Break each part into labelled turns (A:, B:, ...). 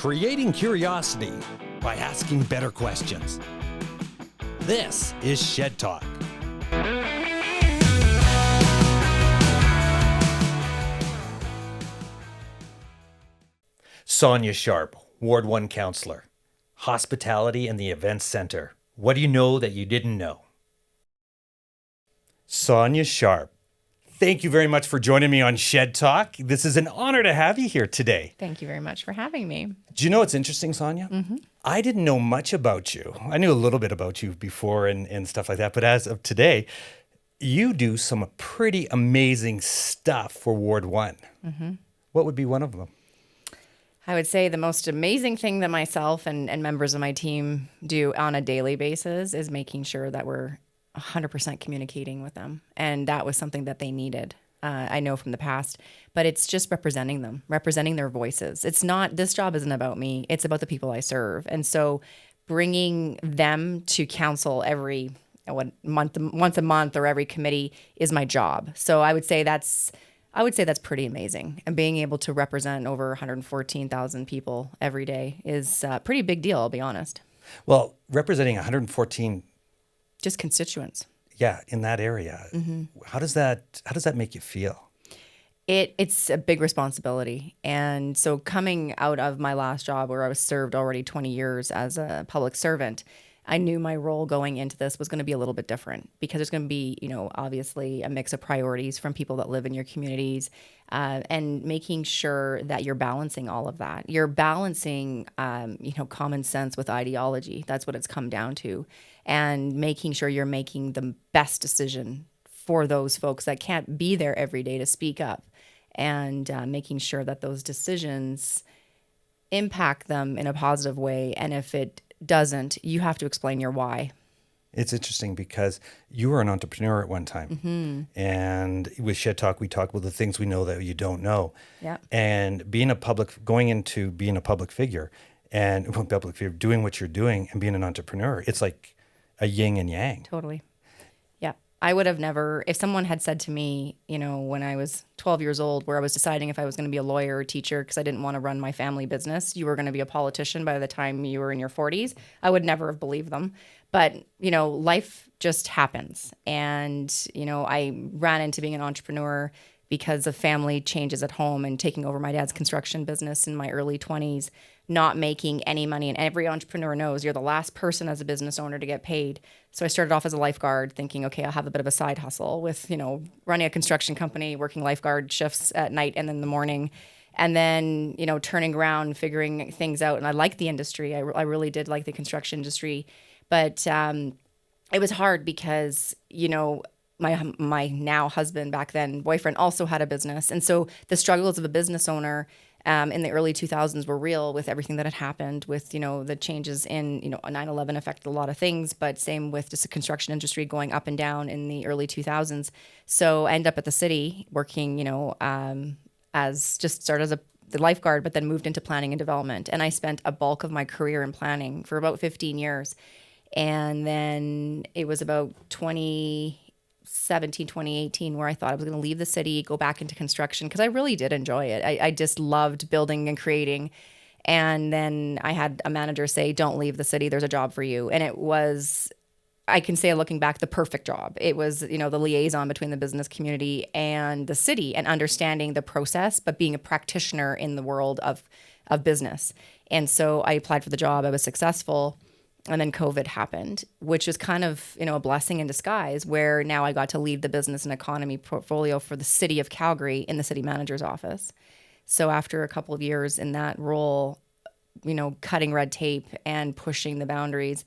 A: creating curiosity by asking better questions. This is Shed Talk. Sonya Sharp, Ward 1 Councillor. Hospitality and the Events Centre. What do you know that you didn't know? Sonya Sharp, thank you very much for joining me on Shed Talk. This is an honor to have you here today.
B: Thank you very much for having me.
A: Do you know what's interesting, Sonya? I didn't know much about you. I knew a little bit about you before and stuff like that. But as of today, you do some pretty amazing stuff for Ward 1. What would be one of them?
B: I would say the most amazing thing that myself and members of my team do on a daily basis is making sure that we're 100% communicating with them. And that was something that they needed. I know from the past, but it's just representing them, representing their voices. It's not, this job isn't about me. It's about the people I serve. And so bringing them to council every once a month or every committee is my job. So I would say that's pretty amazing. And being able to represent over 114,000 people every day is a pretty big deal, I'll be honest.
A: Well, representing 114
B: just constituents.
A: Yeah, in that area. How does that make you feel?
B: It's a big responsibility. And so coming out of my last job where I was served already 20 years as a public servant, I knew my role going into this was going to be a little bit different because there's going to be, obviously a mix of priorities from people that live in your communities and making sure that you're balancing all of that. You're balancing, common sense with ideology. That's what it's come down to. And making sure you're making the best decision for those folks that can't be there every day to speak up and making sure that those decisions impact them in a positive way. And if it doesn't, you have to explain your why.
A: It's interesting because you were an entrepreneur at one time. And with Shed Talk, we talk about the things we know that you don't know.
B: Yeah.
A: And going into being a public figure and doing what you're doing and being an entrepreneur, it's like a yin and yang.
B: Totally. Yeah. I would have never, if someone had said to me, when I was 12 years old, where I was deciding if I was going to be a lawyer or teacher because I didn't want to run my family business, you were going to be a politician by the time you were in your 40s, I would never have believed them. But, life just happens. And, I ran into being an entrepreneur because of family changes at home and taking over my dad's construction business in my early 20s, not making any money. And every entrepreneur knows you're the last person as a business owner to get paid. So I started off as a lifeguard thinking, okay, I'll have a bit of a side hustle with, running a construction company, working lifeguard shifts at night and in the morning. And then, turning around, figuring things out. And I liked the industry. I really did like the construction industry. But it was hard because, my now husband, back then boyfriend, also had a business. And so the struggles of a business owner in the early 2000s were real with everything that had happened with, the changes in, 9/11 affected a lot of things, but same with just the construction industry going up and down in the early 2000s. So I ended up at the city working, started as the lifeguard, but then moved into planning and development. And I spent a bulk of my career in planning for about 15 years. And then it was about 2017, 2018, where I thought I was going to leave the city, go back into construction, because I really did enjoy it. I just loved building and creating. And then I had a manager say, don't leave the city, there's a job for you. And it was, I can say looking back, the perfect job. It was, the liaison between the business community and the city and understanding the process, but being a practitioner in the world of business. And so I applied for the job, I was successful. And then COVID happened, which was kind of, a blessing in disguise, where now I got to lead the business and economy portfolio for the city of Calgary in the city manager's office. So after a couple of years in that role, cutting red tape and pushing the boundaries,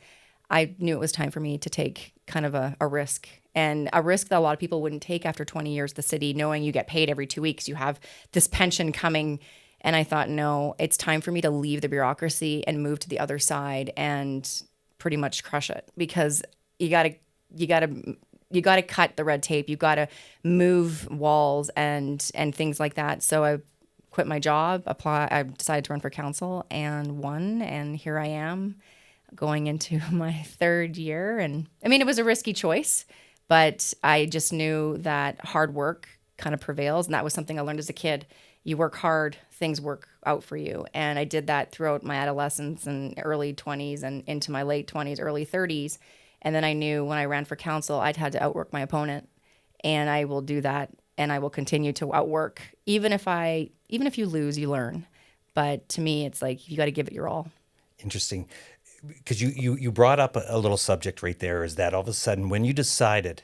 B: I knew it was time for me to take kind of a risk, and a risk that a lot of people wouldn't take after 20 years at the city, knowing you get paid every 2 weeks, you have this pension coming. And I thought, no, it's time for me to leave the bureaucracy and move to the other side and pretty much crush it, because you gotta cut the red tape. You gotta move walls and things like that. So I quit my job, I decided to run for council and won. And here I am going into my third year. And I mean, it was a risky choice, but I just knew that hard work kind of prevails. And that was something I learned as a kid. You work hard, things work out for you. And I did that throughout my adolescence and early 20s and into my late 20s, early 30s. And then I knew when I ran for council, I'd had to outwork my opponent. And I will do that. And I will continue to outwork. Even if you lose, you learn. But to me, it's like, you got to give it your all.
A: Interesting. Because you brought up a little subject right there, is that all of a sudden when you decided,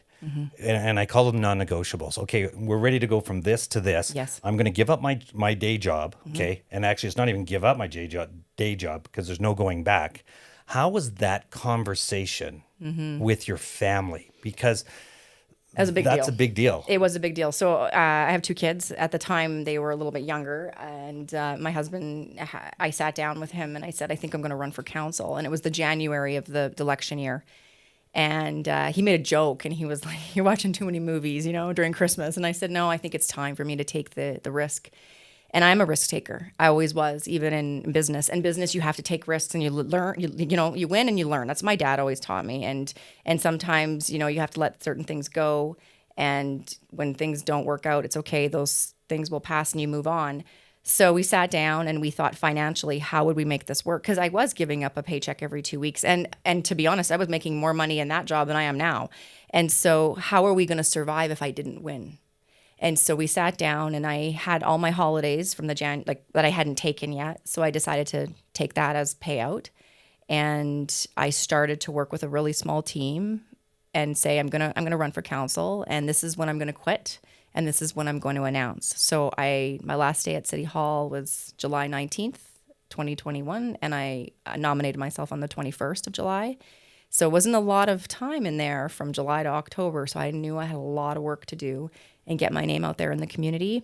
A: and I call them non-negotiables. Okay, we're ready to go from this to this.
B: Yes.
A: I'm going to give up my day job. Okay, and actually, it's not even give up my day job because there's no going back. How was that conversation with your family? Because
B: that was a big
A: that's
B: deal.
A: a big deal.
B: It was a big deal. So I have 2 kids. At the time, they were a little bit younger. And my husband, I sat down with him and I said, I think I'm going to run for council. And it was the January of the election year. And he made a joke and he was like, you're watching too many movies, during Christmas. And I said, no, I think it's time for me to take the risk. And I'm a risk taker. I always was, even in business. In business, you have to take risks and you learn, you win and you learn. That's what my dad always taught me. And sometimes, you have to let certain things go. And when things don't work out, it's okay. Those things will pass and you move on. So we sat down and we thought financially, how would we make this work? Because I was giving up a paycheck every 2 weeks. And to be honest, I was making more money in that job than I am now. And so how are we going to survive if I didn't win? And so we sat down and I had all my holidays from the that I hadn't taken yet. So I decided to take that as payout. And I started to work with a really small team and say, I'm gonna run for council, and this is when I'm gonna quit, and this is when I'm going to announce. So my last day at City Hall was July 19th, 2021, and I nominated myself on the 21st of July. So it wasn't a lot of time in there from July to October. So I knew I had a lot of work to do and get my name out there in the community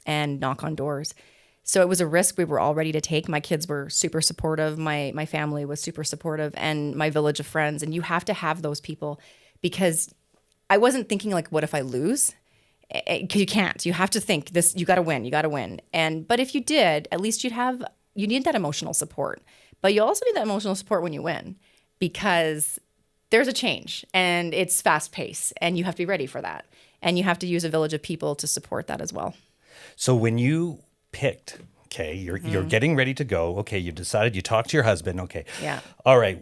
B: and knock on doors. So it was a risk we were all ready to take. My kids were super supportive. My family was super supportive, and my village of friends. And you have to have those people, because I wasn't thinking like, what if I lose? Because you can't. You have to think this. You got to win. You got to win. But if you did, at least you need that emotional support. But you also need that emotional support when you win, because there's a change and it's fast paced, and you have to be ready for that. And you have to use a village of people to support that as well.
A: So when you picked, okay, you're getting ready to go. Okay, you decided, you talked to your husband. Okay.
B: Yeah.
A: All right.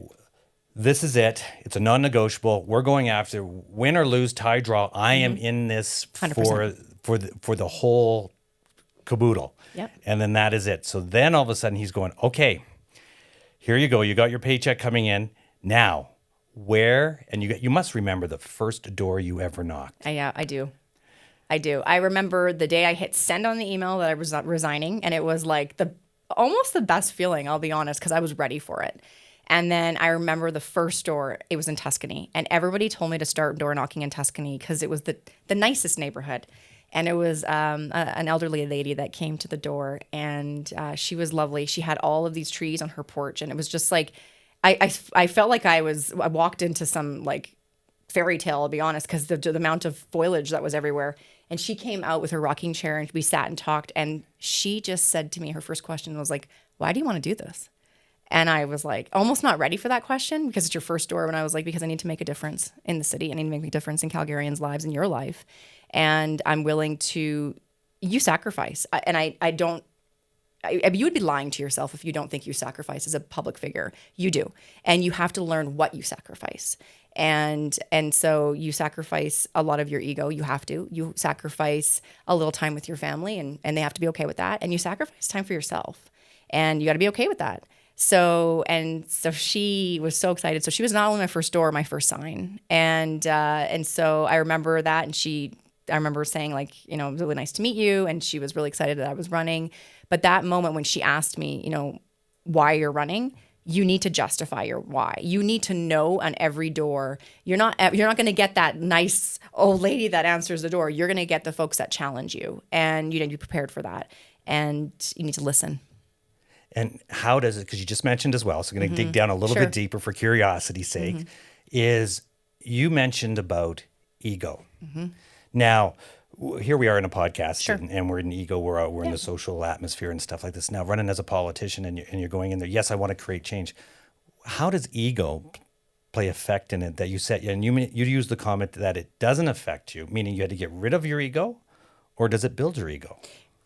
A: This is it. It's a non-negotiable. We're going after, win or lose, tie, draw. I am in this
B: 100%.
A: for the whole caboodle.
B: Yep.
A: And then that is it. So then all of a sudden he's going, okay, here you go. You got your paycheck coming in. Now, where, and you must remember the first door you ever knocked.
B: Yeah, I do. I remember the day I hit send on the email that I was resigning, and it was like almost the best feeling, I'll be honest, because I was ready for it. And then I remember the first door, it was in Tuscany, and everybody told me to start door knocking in Tuscany because it was the nicest neighborhood. And it was an elderly lady that came to the door, and she was lovely. She had all of these trees on her porch, and it was just like, I felt like I walked into some like fairy tale, I'll be honest, because the amount of foliage that was everywhere. And she came out with her rocking chair, and we sat and talked, and she just said to me, her first question was like, why do you want to do this? And I was like, almost not ready for that question, because it's your first door. And I was like, because I need to make a difference in the city. I need to make a difference in Calgarians' lives, in your life. And I'm willing to, you sacrifice. You would be lying to yourself if you don't think you sacrifice as a public figure. You do. And you have to learn what you sacrifice. And so you sacrifice a lot of your ego. You have to. You sacrifice a little time with your family, and they have to be okay with that. And you sacrifice time for yourself. And you got to be okay with that. So she was so excited. So she was not only my first door, my first sign. And so I remember that. And I remember saying, like, it was really nice to meet you. And she was really excited that I was running. But that moment when she asked me, why you're running, you need to justify your why. You need to know on every door. You're not going to get that nice old lady that answers the door. You're going to get the folks that challenge you, and you need to be prepared for that. And you need to listen.
A: And how does it, because you just mentioned as well, so I'm going to dig down a little bit deeper for curiosity's sake, is you mentioned about ego. Now, here we are in a podcast, and we're in ego, we're in the social atmosphere and stuff like this. Now, running as a politician, and you're going in there, yes, I want to create change. How does ego play effect in it that you said, and you used the comment that it doesn't affect you, meaning you had to get rid of your ego, or does it build your ego?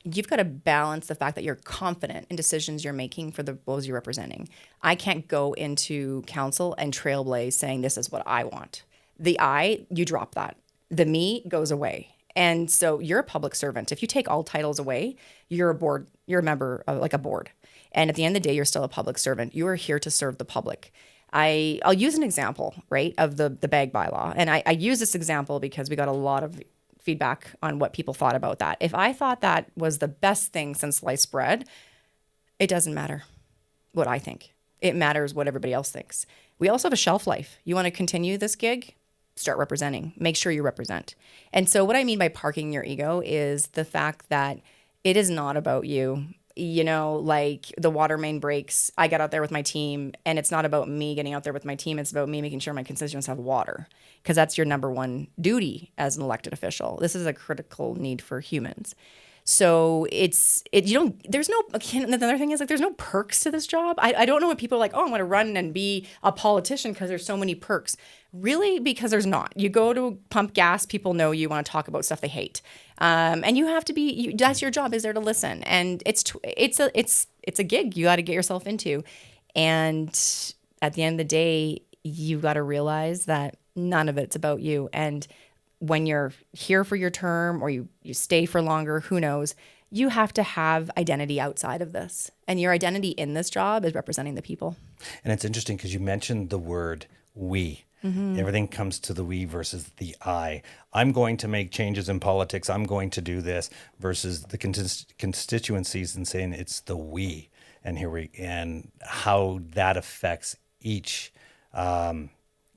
B: You've got to balance the fact that you're confident in decisions you're making for those you're representing. I can't go into council and trailblaze saying this is what I want. The I, you drop that. The me goes away. And so you're a public servant. If you take all titles away, you're a member of like a board. And at the end of the day, you're still a public servant. You are here to serve the public. I'll use an example, right, of the bag bylaw. And I use this example because we got a lot of feedback on what people thought about that. If I thought that was the best thing since sliced bread, it doesn't matter what I think. It matters what everybody else thinks. We also have a shelf life. You want to continue this gig? Start representing. Make sure you represent. And so what I mean by parking your ego is the fact that it is not about you. You know, like the water main breaks, I got out there with my team, and it's not about me getting out there with my team. It's about me making sure my constituents have water, because that's your number one duty as an elected official. This is a critical need for humans. So there's no, another thing is like, there's no perks to this job. I don't know what people are like, oh, I'm going to run and be a politician because there's so many perks. Really, because there's not. You go to pump gas, people know you want to talk about stuff they hate. And you have to be, that's your job, is there to listen. And it's a gig you got to get yourself into. And at the end of the day, you got to realize that none of it's about you. And when you're here for your term or you stay for longer, who knows, you have to have identity outside of this. And your identity in this job is representing the people. And
A: it's interesting because you mentioned the word we. Mm-hmm. Everything comes to the we versus the I. I'm going to make changes in politics. I'm going to do this versus the constituencies and saying it's the we. And how that affects each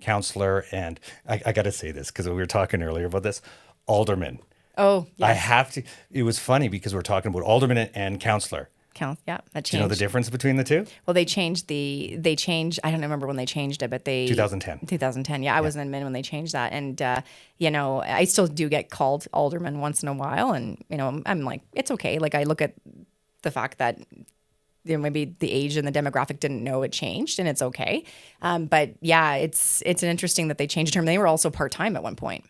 A: councillor. And I got to say this because we were talking earlier about this. Alderman.
B: Oh, yes.
A: I have to. It was funny because we're talking about alderman and councillor.
B: Yeah, that changed.
A: Do you know the difference between the two?
B: Well, they changed. I don't remember when they changed it, but 2010. Yeah, I was in admin when they changed that. And, I still do get called alderman once in a while. And, I'm like, it's okay. Like, I look at the fact that, maybe the age and the demographic didn't know it changed, and it's okay. But yeah, it's an interesting that they changed the term. They were also part-time at one point.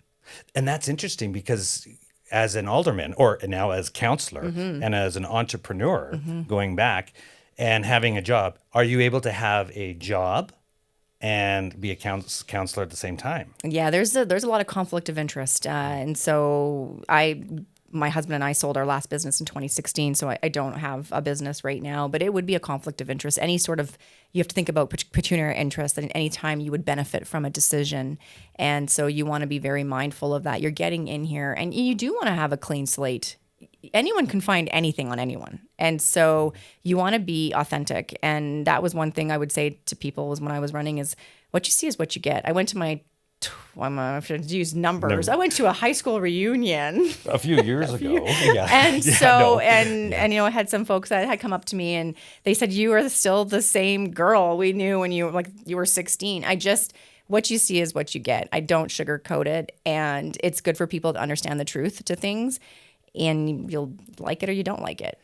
A: And that's interesting because as an alderman, or now as councillor, mm-hmm. and as an entrepreneur, mm-hmm. going back and having a job, are you able to have a job and be a councillor at the same time? Yeah,
B: there's a lot of conflict of interest. And so my husband and I sold our last business in 2016, so I don't have a business right now, but it would be a conflict of interest. You have to think about pecuniary interest at any time you would benefit from a decision. And so you want to be very mindful of that. You're getting in here and you do want to have a clean slate. Anyone can find anything on anyone. And so you want to be authentic. And that was one thing I would say to people was when I was running is what you see is what you get. I went to I'm going to use numbers. I went to a high school reunion
A: a few years ago. Yeah.
B: And I had some folks that had come up to me and they said, you are still the same girl we knew when you were 16. What you see is what you get. I don't sugarcoat it. And it's good for people to understand the truth to things, and you'll like it or you don't like it.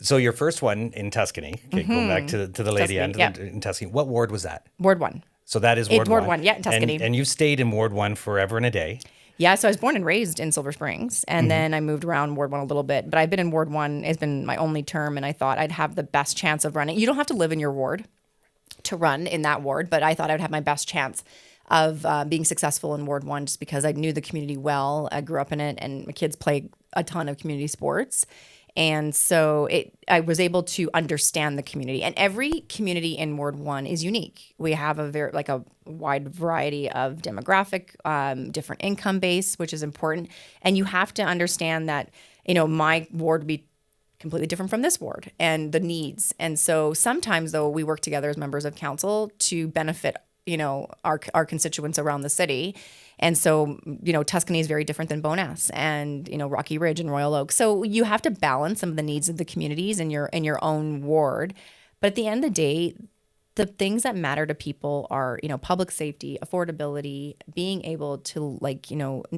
A: So your first one in Tuscany, okay, mm-hmm. going back to the lady
B: end
A: in Tuscany, what ward was that?
B: Ward 1.
A: So that is Ward 1.
B: Yeah, in Tuscany.
A: And you stayed in Ward 1 forever and a day.
B: Yeah, so I was born and raised in Silver Springs, and mm-hmm. then I moved around Ward 1 a little bit. But I've been in Ward 1. It's been my only term, and I thought I'd have the best chance of running. You don't have to live in your ward to run in that ward, but I thought I'd have my best chance of being successful in Ward 1 just because I knew the community well. I grew up in it, and my kids play a ton of community sports. And so I was able to understand the community, and every community in Ward 1 is unique. We have a wide variety of demographic, different income base, which is important. And you have to understand that, my ward would be completely different from this ward and the needs. And so sometimes though, we work together as members of council to benefit our constituents around the city. And so, Tuscany is very different than Bowness and, Rocky Ridge and Royal Oak. So you have to balance some of the needs of the communities in your own ward. But at the end of the day, the things that matter to people are, public safety, affordability, being able to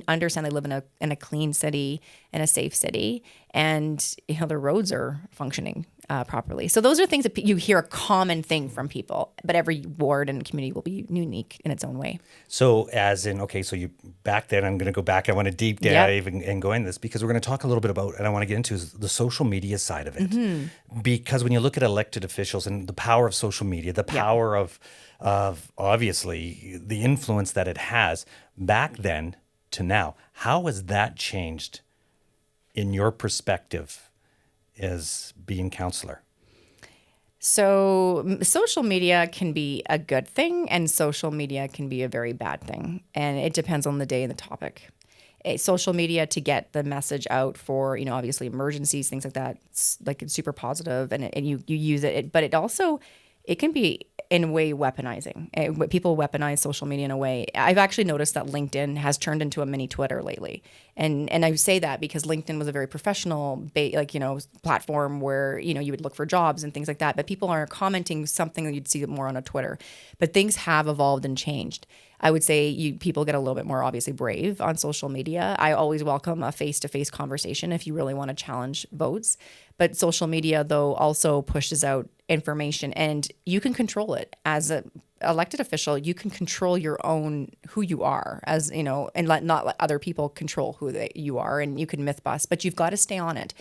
B: understand they live in a clean city and a safe city, and the roads are functioning. properly. So those are things that you hear a common thing from people, but every ward and community will be unique in its own way.
A: So as in, okay, so you back then, I'm going to go back. I want to deep dive and go into this because we're going to talk a little bit about, and I want to get into is the social media side of it. Because when you look at elected officials and the power of social media, the power of obviously the influence that it has back then to now, how has that changed in your perspective as being councillor?
B: So social media can be a good thing and social media can be a very bad thing. And it depends on the day and the topic. Social media to get the message out for, obviously emergencies, things like that, it's super positive and you use it. But it can be in a way weaponizing. People weaponize social media in a way. I've actually noticed that LinkedIn has turned into a mini Twitter lately. And I say that because LinkedIn was a very professional platform where, you would look for jobs and things like that. But people are commenting something that you'd see more on a Twitter. But things have evolved and changed. I would say people get a little bit more obviously brave on social media. I always welcome a face-to-face conversation if you really want to challenge votes. But social media, though, also pushes out information and you can control it. As an elected official, you can control your own, who you are, and not let other people control who you are, and you can myth bust, but you've got to stay on it.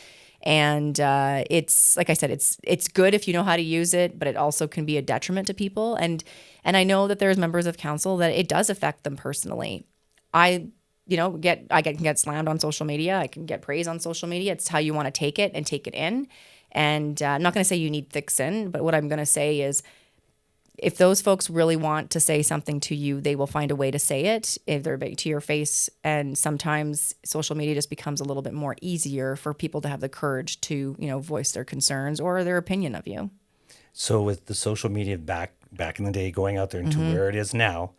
B: And it's, like I said, it's good if you know how to use it, but it also can be a detriment to people. And I know that there's members of council that it does affect them personally. I can get slammed on social media. I can get praise on social media. It's how you want to take it and take it in. And I'm not going to say you need thick skin, but what I'm going to say is if those folks really want to say something to you, they will find a way to say it if they're big to your face. And sometimes social media just becomes a little bit more easier for people to have the courage to, voice their concerns or their opinion of you.
A: So with the social media back in the day, going out there into where it is now,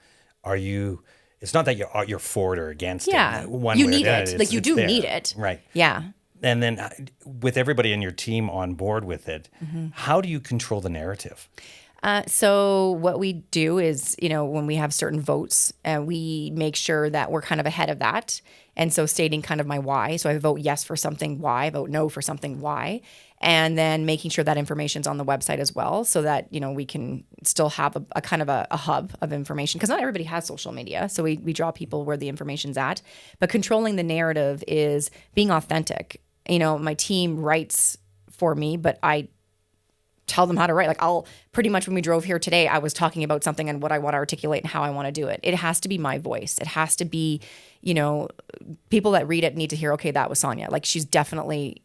A: it's not that you're for it or against it. One
B: you
A: way
B: need
A: or
B: it.
A: it's
B: You do
A: there.
B: need it.
A: Right.
B: Yeah.
A: And then with everybody in your team on board with it, how do you control the narrative?
B: So what we do is, when we have certain votes, we make sure that we're kind of ahead of that. And so stating kind of my why. So I vote yes for something, why. I vote no for something, why. And then making sure that information's on the website as well so that, we can still have a kind of a hub of information. Because not everybody has social media. So we draw people where the information's at. But controlling the narrative is being authentic. My team writes for me, but I tell them how to write. Like I'll pretty much, when we drove here today, I was talking about something and what I want to articulate and how I want to do it. It has to be my voice. It has to be, people that read it need to hear, okay, that was Sonya. Like she's definitely,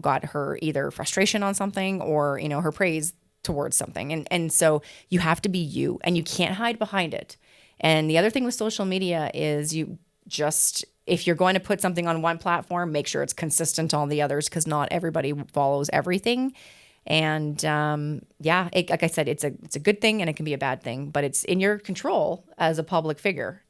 B: got her either frustration on something or, her praise towards something. And so you have to be you and you can't hide behind it. And the other thing with social media is if you're going to put something on one platform, make sure it's consistent on the others because not everybody follows everything. And like I said, it's a good thing and it can be a bad thing, but it's in your control as a public figure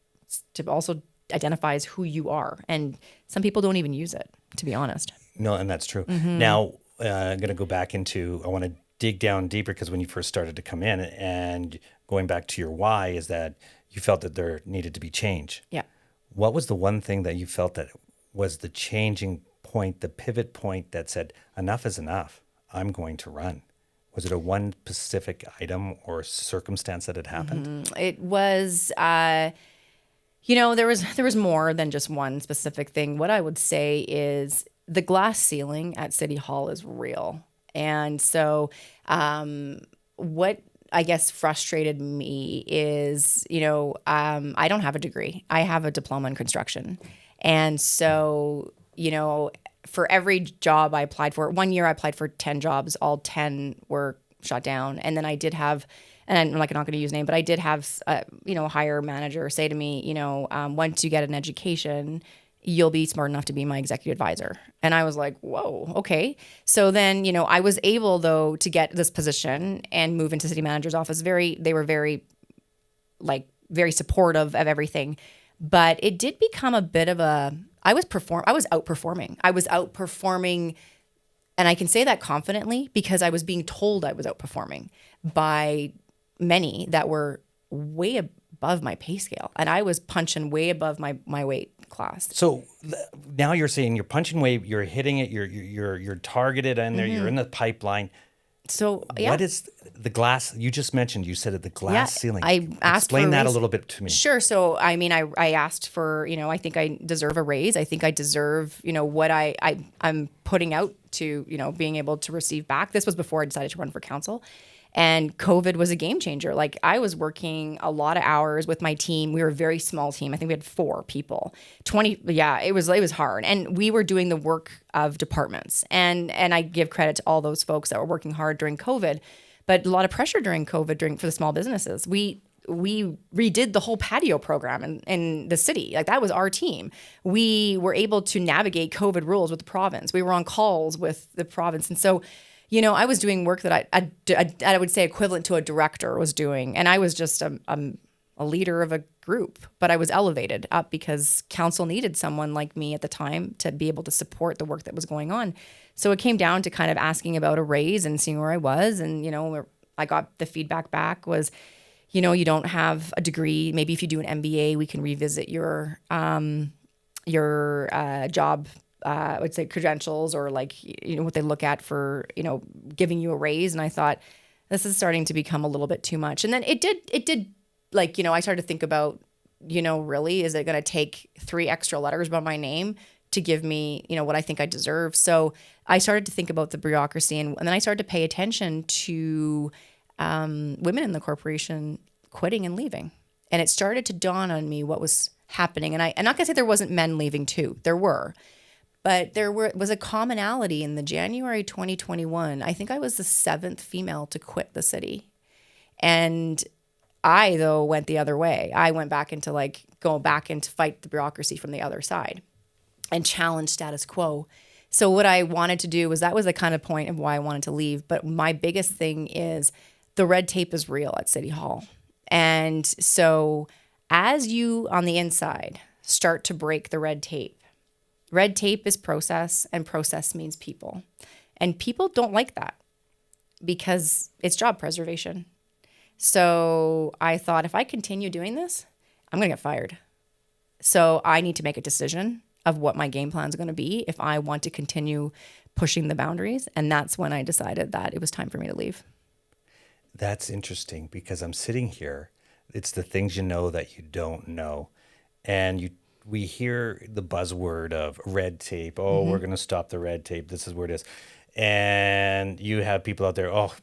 B: to also identify as who you are. And some people don't even use it, to be honest.
A: No, and that's true. Now, I'm going to go back I want to dig down deeper because when you first started to come in and going back to your why is that you felt that there needed to be change.
B: Yeah.
A: What was the one thing that you felt that was the changing point, the pivot point that said, enough is enough, I'm going to run? Was it a one specific item or circumstance that had happened?
B: It was, there was more than just one specific thing. What I would say is the glass ceiling at City Hall is real. And so what I guess frustrated me is, I don't have a degree. I have a diploma in construction. And so, for every job I applied for, 1 year I applied for 10 jobs, all 10 were shut down. And then I did have, and I'm not going to use name, but I did have, a hire manager say to me, once you get an education, you'll be smart enough to be my executive advisor. And I was like, whoa, okay. So then, I was able though to get this position and move into city manager's office. They were very supportive of everything. But it did become a bit of I was outperforming. And I can say that confidently because I was being told I was outperforming by many that were way above my pay scale. And I was punching way above my weight class.
A: So now you're saying you're punching way, you're hitting it, you're targeted in there, you're in the pipeline.
B: So yeah.
A: What is the glass? You just mentioned, you said it, the glass ceiling.
B: I asked
A: Explain
B: for a
A: that a
B: raise.
A: little bit to me.
B: Sure. So, I mean, I asked for, I think I deserve a raise. I think I deserve, what I'm putting out to, being able to receive back. This was before I decided to run for council. And COVID was a game changer. Like, I was working a lot of hours with my team. We were a very small team. I think we had 4 people. 20, yeah, it was hard. And we were doing the work of departments. And I give credit to all those folks that were working hard during COVID. But a lot of pressure during COVID for the small businesses. We redid the whole patio program in the city. Like, that was our team. We were able to navigate COVID rules with the province. We were on calls with the province. And so, I was doing work that I would say equivalent to a director was doing. And I was just a leader of a group, but I was elevated up because council needed someone like me at the time to be able to support the work that was going on. So it came down to kind of asking about a raise and seeing where I was. And, I got the feedback back was, you don't have a degree. Maybe if you do an MBA, we can revisit your job, I would say credentials, or like, what they look at for, giving you a raise. And I thought, this is starting to become a little bit too much. And then it did like, I started to think about, really, is it going to take 3 extra letters by my name to give me, what I think I deserve? So I started to think about the bureaucracy, and then I started to pay attention to women in the corporation quitting and leaving. And it started to dawn on me what was happening. And I'm not going to say there wasn't men leaving too. There were. But was a commonality in the January 2021. I think I was the 7th female to quit the city. And I, though, went the other way. I went back into go back into fight the bureaucracy from the other side and challenge status quo. So what I wanted to do was, that was the kind of point of why I wanted to leave. But my biggest thing is the red tape is real at City Hall. And so as you on the inside start to break the red tape is process, and process means people. And people don't like that because it's job preservation. So I thought, if I continue doing this, I'm going to get fired. So I need to make a decision of what my game plan is going to be if I want to continue pushing the boundaries. And that's when I decided that it was time for me to leave.
A: That's interesting, because I'm sitting here. It's the things you know that you don't know. And we hear the buzzword of red tape. Oh, we're going to stop the red tape. This is where it is. And you have people out there, oh,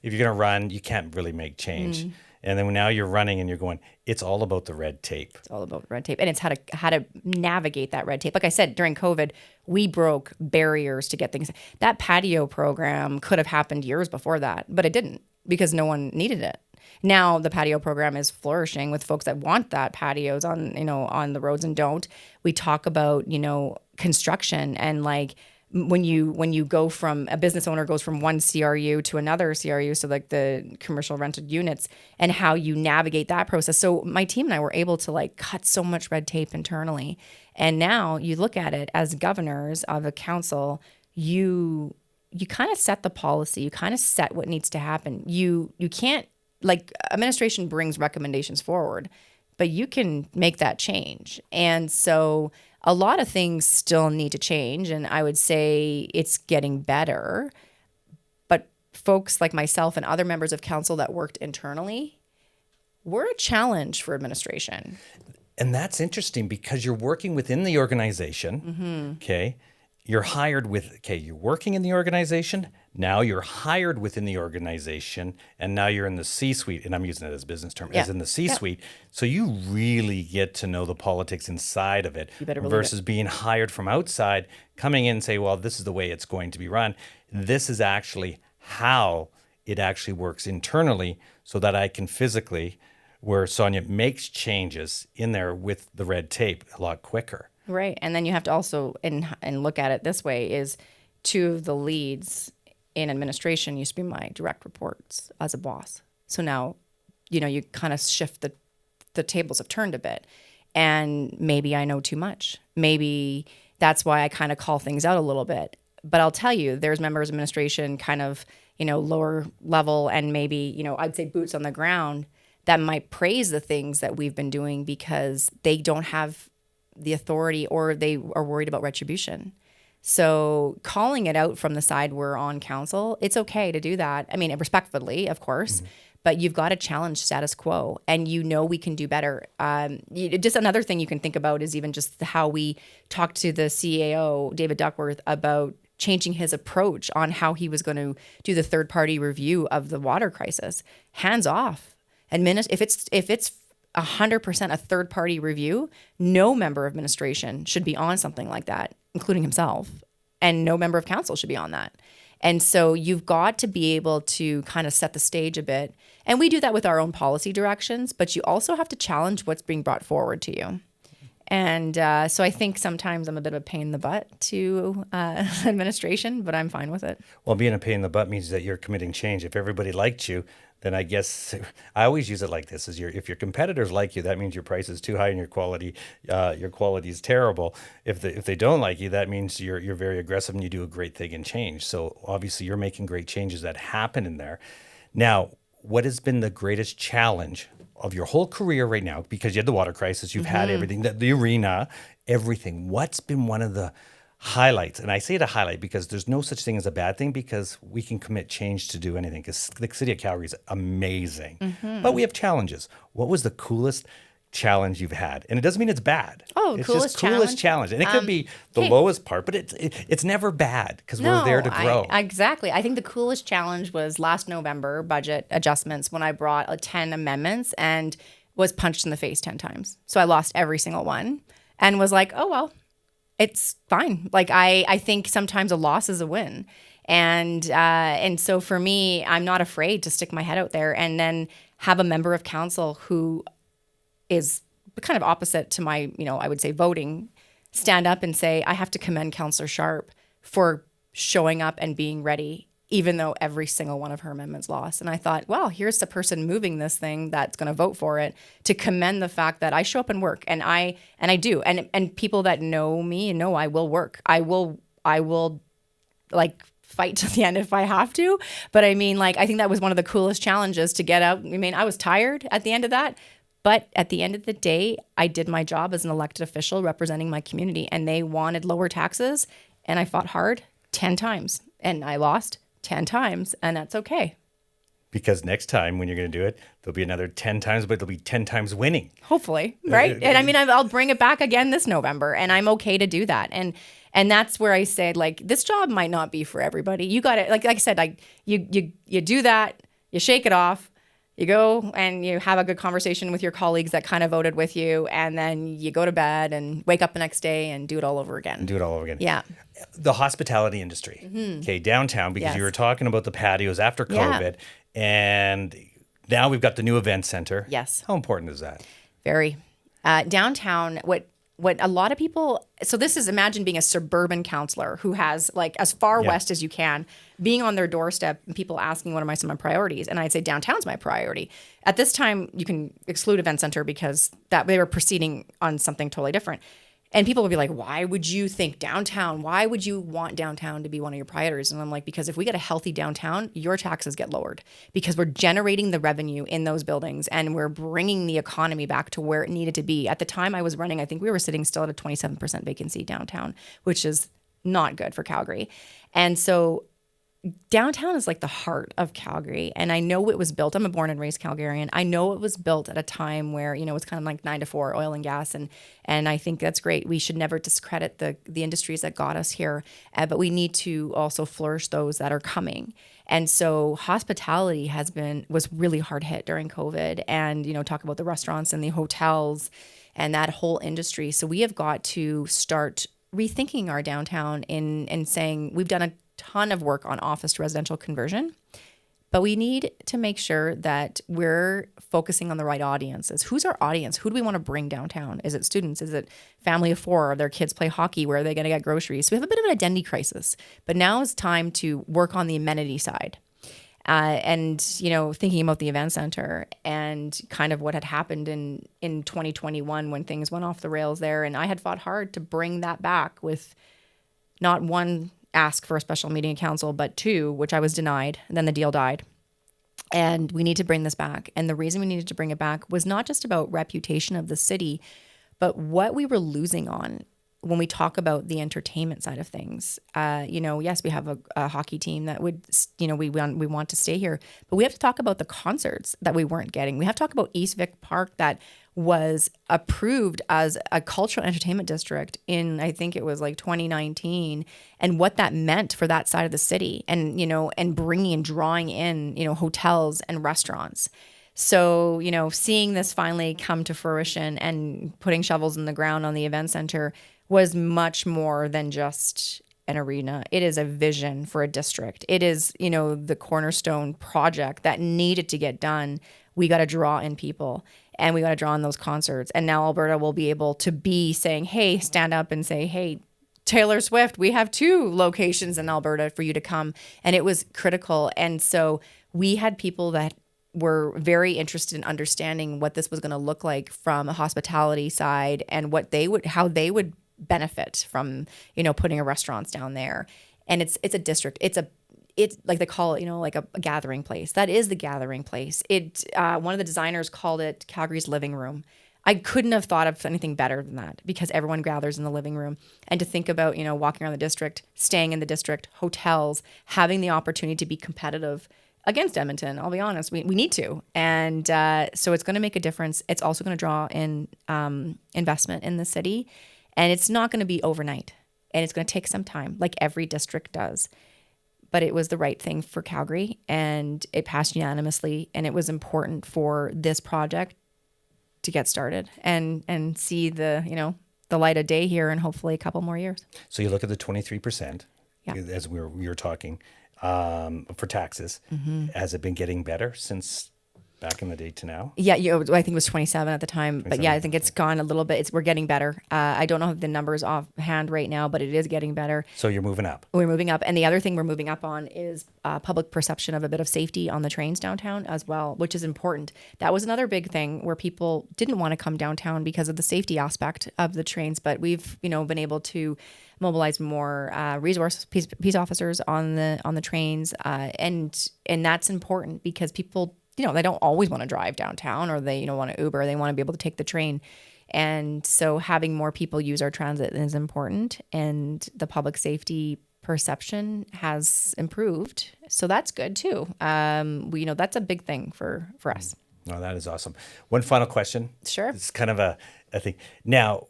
A: if you're going to run, you can't really make change. And then now you're running and you're going, it's all about the red tape.
B: It's all about red tape. And it's how to navigate that red tape. Like I said, during COVID, we broke barriers to get things. That patio program could have happened years before that, but it didn't, because no one needed it. Now the patio program is flourishing with folks that want that patios on the roads and don't. We talk about, construction, and when you go from, a business owner goes from one CRU to another CRU, so like the commercial rented units, and how you navigate that process. So my team and I were able to cut so much red tape internally. And now you look at it as governors of a council, you kind of set the policy, you kind of set what needs to happen. You can't, administration brings recommendations forward, but you can make that change. And so a lot of things still need to change. And I would say it's getting better. But folks like myself and other members of council that worked internally, we're a challenge for administration.
A: And that's interesting, because you're working within the organization. Okay. You're hired you're working in the organization. Now you're hired within the organization, and now you're in the C-suite, and I'm using it as a business term, as in the C-suite. So you really get to know the politics inside of it, versus being hired from outside, coming in and say, well, this is the way it's going to be run. This is actually how it actually works internally, so that I can physically, where Sonya makes changes in there with the red tape a lot quicker.
B: Right. And then you have to also, and look at it this way, is 2 of the leads in administration used to be my direct reports as a boss. So now, you kind of shift the tables have turned a bit, and maybe I know too much. Maybe that's why I kind of call things out a little bit. But I'll tell you, there's members of administration kind of, lower level, and maybe, I'd say boots on the ground, that might praise the things that we've been doing because they don't have the authority, or they are worried about retribution. So calling it out from the side we're on council, it's okay to do that. I mean, respectfully, of course, but you've got to challenge status quo, and we can do better. Just another thing you can think about is even just how we talked to the CAO, David Duckworth, about changing his approach on how he was going to do the third-party review of the water crisis. Hands off. If it's 100% a third-party review, no member of administration should be on something like that, including himself, and no member of council should be on that. And so you've got to be able to kind of set the stage a bit. And we do that with our own policy directions, but you also have to challenge what's being brought forward to you. And so I think sometimes I'm a bit of a pain in the butt to administration, but I'm fine with it.
A: Well, being a pain in the butt means that you're committing change. If everybody liked you, then I guess I always use it like this: if your competitors like you, that means your price is too high and your quality is terrible. If they don't like you, that means you're very aggressive and you do a great thing in change. So obviously you're making great changes that happen in there. Now, what has been the greatest challenge of your whole career right now? Because you had the water crisis, you've had everything, the arena, everything. What's been one of the highlights? And I say it a highlight because there's no such thing as a bad thing, because we can commit change to do anything, because the city of Calgary is amazing. But we have challenges. What was the coolest challenge you've had? And it doesn't mean it's bad.
B: Oh,
A: it's
B: coolest
A: just challenge. And it could be the lowest part, but it's never bad, because we're there to grow.
B: Exactly. I think the coolest challenge was last November budget adjustments, when I brought 10 amendments and was punched in the face 10 times. So I lost every single one and was like, oh, well, it's fine. Like I think sometimes a loss is a win. And so for me, I'm not afraid to stick my head out there and then have a member of council who is kind of opposite to my, I would say voting, stand up and say, I have to commend Councillor Sharp for showing up and being ready, even though every single one of her amendments lost. And I thought, well, here's the person moving this thing that's going to vote for it, to commend the fact that I show up and work, and I do. And people that know me know I will work. I will like fight to the end if I have to. But I mean, like, I think that was one of the coolest challenges to get out. I mean, I was tired at the end of that. But at the end of the day, I did my job as an elected official representing my community, and they wanted lower taxes, and I fought hard 10 times, and I lost 10 times, and that's okay.
A: Because next time when you're going to do it, there'll be another 10 times, but there'll be 10 times winning.
B: Hopefully, right? And I mean, I'll bring it back again this November, and I'm okay to do that. And that's where I said, like, this job might not be for everybody. You got it. Like I said, like you do that, you shake it off. You go and you have a good conversation with your colleagues that kind of voted with you, and then you go to bed and wake up the next day and do it all over again.
A: Yeah. The hospitality industry, okay, downtown, because you were talking about the patios after COVID, and now we've got the new event center.
B: Yes.
A: How important is that?
B: Very. Downtown, what a lot of people, so this is, imagine being a suburban councillor who has, like, as far west as you can, being on their doorstep and people asking, what are some of my priorities? And I'd say downtown's my priority. At this time, you can exclude event center because that they were proceeding on something totally different. And people would be like, why would you think downtown? Why would you want downtown to be one of your priorities? And I'm like, because if we get a healthy downtown, your taxes get lowered, because we're generating the revenue in those buildings and we're bringing the economy back to where it needed to be. At the time I was running, I think we were sitting still at a 27% vacancy downtown, which is not good for Calgary. And so downtown is like the heart of Calgary. And I know it was built, I'm a born and raised Calgarian. I know it was built at a time where, it's kind of like 9 to 4 oil and gas. And I think that's great. We should never discredit the industries that got us here, but we need to also flourish those that are coming. And so hospitality was really hard hit during COVID, and, talk about the restaurants and the hotels and that whole industry. So we have got to start rethinking our downtown in saying we've done a ton of work on office to residential conversion, but we need to make sure that we're focusing on the right audiences. Who's our audience? Who do we want to bring downtown? Is it students? Is it family of 4? Are their kids play hockey? Where are they going to get groceries? So we have a bit of an identity crisis, but now is time to work on the amenity side. And, thinking about the event center and kind of what had happened in 2021 when things went off the rails there. And I had fought hard to bring that back with not one ask for a special meeting of council, but 2, which I was denied, and then the deal died. And we need to bring this back. And the reason we needed to bring it back was not just about reputation of the city, but what we were losing on when we talk about the entertainment side of things, yes, we have a hockey team that would, we want to stay here, but we have to talk about the concerts that we weren't getting. We have to talk about East Vic Park that was approved as a cultural entertainment district in, I think it was like 2019, and what that meant for that side of the city, and, and bringing and drawing in, hotels and restaurants. So, seeing this finally come to fruition and putting shovels in the ground on the event center was much more than just an arena. It is a vision for a district. It is, the cornerstone project that needed to get done. We got to draw in people, and we got to draw in those concerts. And now Alberta will be able to be saying, hey, stand up and say, hey, Taylor Swift, we have 2 locations in Alberta for you to come. And it was critical. And so we had people that were very interested in understanding what this was going to look like from a hospitality side, and how they would benefit from, putting a restaurants down there. And it's a district. It's like they call it, like a gathering place. That is the gathering place. One of the designers called it Calgary's living room. I couldn't have thought of anything better than that, because everyone gathers in the living room. And to think about, walking around the district, staying in the district, hotels, having the opportunity to be competitive against Edmonton, I'll be honest, we need to. And so it's going to make a difference. It's also going to draw in investment in the city. And it's not going to be overnight. And it's going to take some time, like every district does. But it was the right thing for Calgary, and it passed unanimously. And it was important for this project to get started and see the light of day here in hopefully a couple more years.
A: So you look at the 23%,
B: Yeah.
A: as we were talking, for taxes. Has it been getting better since back in the day to now?
B: Yeah, I think it was 27 at the time. But yeah, I think it's gone a little bit. We're getting better. I don't know the numbers offhand right now, but it is getting better.
A: So you're moving up.
B: We're moving up. And the other thing we're moving up on is public perception of a bit of safety on the trains downtown as well, which is important. That was another big thing where people didn't want to come downtown because of the safety aspect of the trains. But we've, been able to mobilize more resource peace officers on the trains. And that's important because people, they don't always want to drive downtown, or they, want to Uber. They want to be able to take the train. And so having more people use our transit is important, and the public safety perception has improved. So that's good too. That's a big thing for us.
A: Oh, that is awesome. One final question.
B: Sure.
A: It's kind of a thing. Now,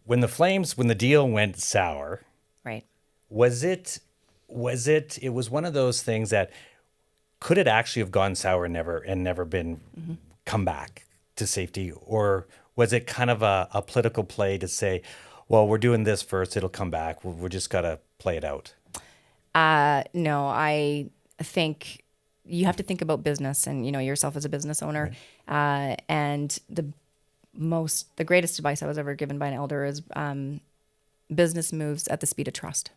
A: when the deal went sour,
B: Right.
A: it was one of those things that, could it actually have gone sour and never been come back to safety? Or was it kind of a political play to say, well, we're doing this first, it'll come back. We're just got to play it out?
B: No, I think you have to think about business and, yourself as a business owner. Right. And the greatest advice I was ever given by an elder is business moves at the speed of trust.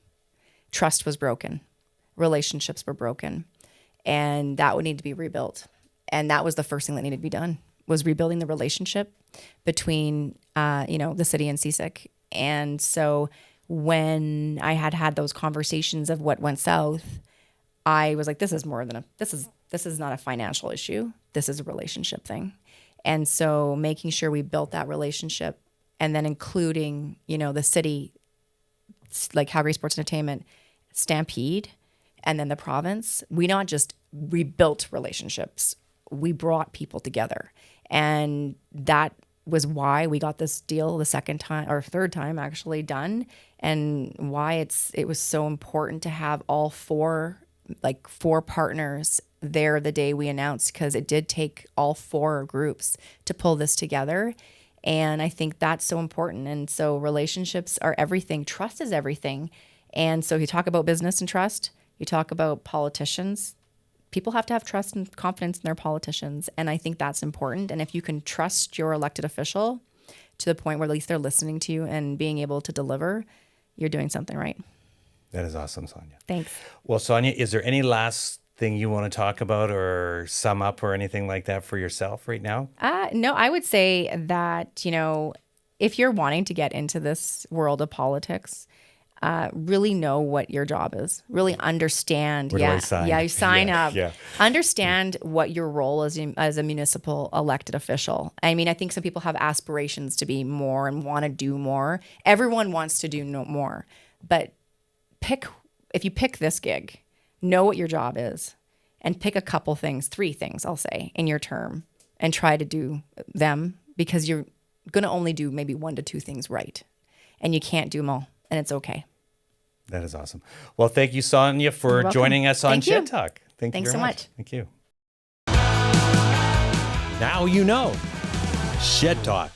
B: Trust was broken. Relationships were broken. And that would need to be rebuilt. And that was the first thing that needed to be done, was rebuilding the relationship between, the city and CSIC. And so when I had those conversations of what went south, I was like, this is not a financial issue. This is a relationship thing. And so making sure we built that relationship, and then including, the city, like Calgary Sports Entertainment, Stampede, and then the province, we not just rebuilt relationships, we brought people together. And that was why we got this deal the second time, or third time actually, done, and why it was so important to have all four partners there the day we announced, because it did take all 4 groups to pull this together. And I think that's so important. And so relationships are everything. Trust is everything. And so you talk about business and trust, you talk about politicians. People have to have trust and confidence in their politicians. And I think that's important. And if you can trust your elected official to the point where at least they're listening to you and being able to deliver, you're doing something right.
A: That is awesome, Sonya.
B: Thanks.
A: Well, Sonya, is there any last thing you want to talk about or sum up or anything like that for yourself right now?
B: No, I would say that, if you're wanting to get into this world of politics, really know what your job is. Really understand.
A: Where do I sign?
B: Yeah, you sign
A: Yeah,
B: up.
A: yeah.
B: Understand what your role is as a municipal elected official. I mean, I think some people have aspirations to be more and want to do more. Everyone wants to do no more. But if you pick this gig, know what your job is and pick a couple things, 3 things, I'll say, in your term and try to do them, because you're going to only do maybe 1 to 2 things right. And you can't do them all, and it's okay.
A: That is awesome. Well, thank you, Sonya, for
B: You're welcome.
A: joining us on
B: Thank you.
A: Shed Talk. Thank
B: Thanks
A: you
B: so
A: very
B: much.
A: Thank you.
C: Now you know. Shed Talk.